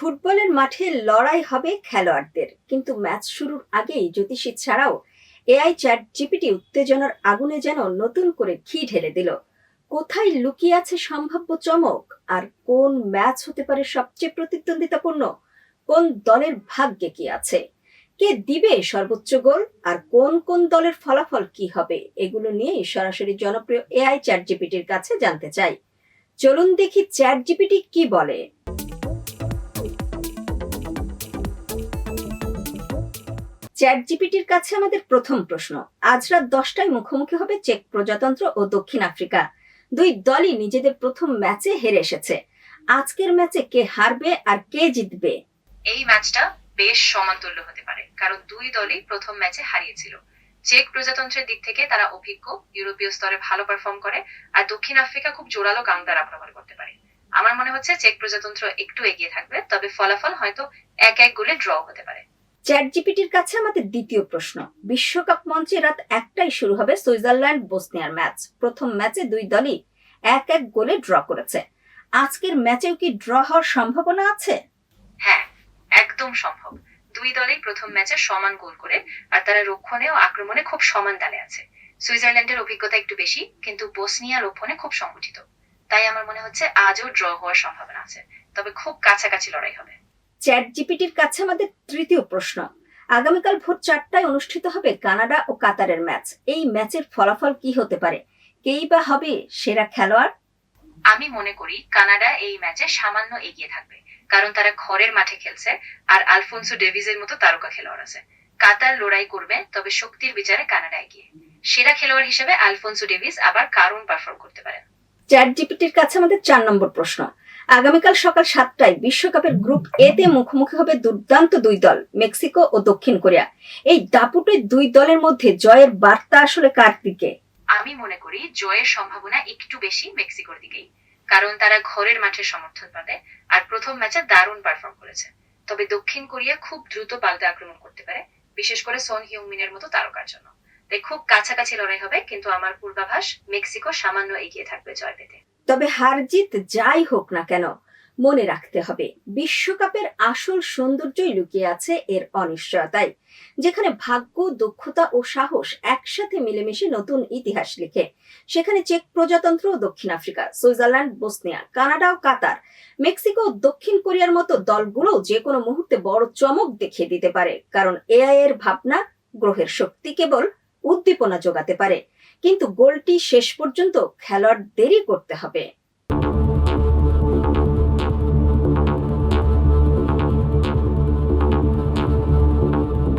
ফুটবলের মাঠে লড়াই হবে খেলোয়াড়দের, কিন্তু ম্যাচ শুরুর আগেই জ্যোতিষী ছাড়াও এআই চ্যাট জিপিটি উত্তেজনার আগুনে যেন নতুন করে ঘি ঢেলে দিল। কোথায় লুকিয়ে আছে সম্ভাব্য চমক, আর কোন ম্যাচ হতে পারে সবচেয়ে প্রতিদ্বন্দ্বিতাপূর্ণ? কোন দলের ভাগ্যে কি আছে? কে দিবে সর্বোচ্চ গোল? আর কোন কোন দলের ফলাফল কি হবে? এগুলো নিয়েই সরাসরি জনপ্রিয় এআই চ্যাট জিপিটির কাছে জানতে চাই। চলুন দেখি চ্যাট জিপিটি কি বলে। চ্যাট জিপিটির কাছে আমাদের প্রথম প্রশ্ন। আজ রাত 10টায় মুখোমুখি হবে চেক প্রজাতন্ত্র ও দক্ষিণ আফ্রিকা। দুই দলই নিজেদের প্রথম ম্যাচে হেরে এসেছে। আজকের ম্যাচে কে হারবে আর কে জিতবে? এই ম্যাচটা বেশ সমানতুল্য হতে পারে, কারণ দুই দলই প্রথম ম্যাচে হারিয়েছিল। চেক প্রজাতন্ত্রের দিক থেকে তারা অভিজ্ঞ, ইউরোপীয় স্তরে ভালো পারফর্ম করে, আর দক্ষিণ আফ্রিকা খুব জোরালো কাউন্টার আক্রমণ করতে পারে। আমার মনে হচ্ছে চেক প্রজাতন্ত্র একটু এগিয়ে থাকবে, তবে ফলাফল হয়তো 1-1 গোলে ড্র হতে পারে। চ্যাট জিপিটির কাছে আমাদের দ্বিতীয় প্রশ্ন। বিশ্বকাপ মঞ্চে রাত 1টায় শুরু হবে সুইজারল্যান্ড বসনিয়ার ম্যাচ। প্রথম ম্যাচে দুই দলই 1-1 গোলে ড্র করেছে। আজকের ম্যাচেও কি ড্র হওয়ার সম্ভাবনা আছে? হ্যাঁ, একদম সম্ভব। দুই দলই প্রথম ম্যাচে সমান গোল করে, আর তারা রক্ষণে ও আক্রমণে খুব সমান তালে আছে। সুইজারল্যান্ডের অভিজ্ঞতা একটু বেশি, কিন্তু বসনিয়া রক্ষণে খুব সংগঠিত। তাই আমার মনে হচ্ছে আজও ড্র হওয়ার সম্ভাবনা আছে, তবে খুব কাছাকাছি লড়াই হবে। চ্যাট জিপিটির কাছে আমাদের তৃতীয় প্রশ্ন। আগামীকাল ভোর 4টায় অনুষ্ঠিত হবে কানাডা ও কাতারের ম্যাচ। এই ম্যাচের ফলাফল কি হতে পারে? কেই বা হবে সেরা খেলোয়াড়? আমি মনে করি কানাডা এই ম্যাচে সামান্য এগিয়ে থাকবে, কারণ তারা ঘরের মাঠে খেলছে আর আলফোনসো ডেভিসের মতো তারকা খেলোয়াড় আছে। কাতার লড়াই করবে, তবে শক্তির বিচারে কানাডা এগিয়ে। সেরা খেলোয়াড় হিসেবে আলফোনসো ডেভিস আবার কারণ পারফর্ম করতে পারেন। চ্যাট জিপিটির কাছে আমাদের 4 নম্বর প্রশ্ন। আগামীকাল সকাল 7টায় বিশ্বকাপের গ্রুপ এ তে মুখোমুখি হবে দুর্দান্ত দুই দল, মেক্সিকো ও দক্ষিণ কোরিয়া। এই দাপুটে দুই দলের মধ্যে জয়ের বার্তা আসলে কার দিকে? আমি মনে করি জয়ের সম্ভাবনা একটু বেশি মেক্সিকোর দিকেই, কারণ তারা ঘরের মাঠে সমর্থন পাবে আর প্রথম ম্যাচে দারুণ পারফর্ম করেছে। তবে দক্ষিণ কোরিয়া খুব দ্রুত পাল্টে আক্রমণ করতে পারে, বিশেষ করে সন হিউং-মিনের মতো তারকার জন্য। তাই খুব কাছাকাছি লড়াই হবে, কিন্তু আমার পূর্বাভাস মেক্সিকো সামান্য এগিয়ে থাকবে জয় পেতে। তবে হার জিত যাই হোক না কেন, মনে রাখতে হবে বিশ্বকাপের আসল সৌন্দর্যই লুকিয়ে আছে এর অনিশ্চয়তায়, যেখানে ভাগ্য, দক্ষতা ও সাহস একসাথে মিলেমিশে নতুন ইতিহাস লিখে। সেখানে চেক প্রজাতন্ত্র ও দক্ষিণ আফ্রিকা, সুইজারল্যান্ড, বসনিয়া, কানাডা ও কাতার, মেক্সিকো ও দক্ষিণ কোরিয়ার মতো দলগুলো যে কোনো মুহূর্তে বড় চমক দেখিয়ে দিতে পারে, কারণ এআই এর ভাবনা, গ্রহের শক্তি কেবল উদ্দীপনা যোগাতে পারে, কিন্তু গোলটি শেষ পর্যন্ত খেলোয়াড়দেরই করতে হবে।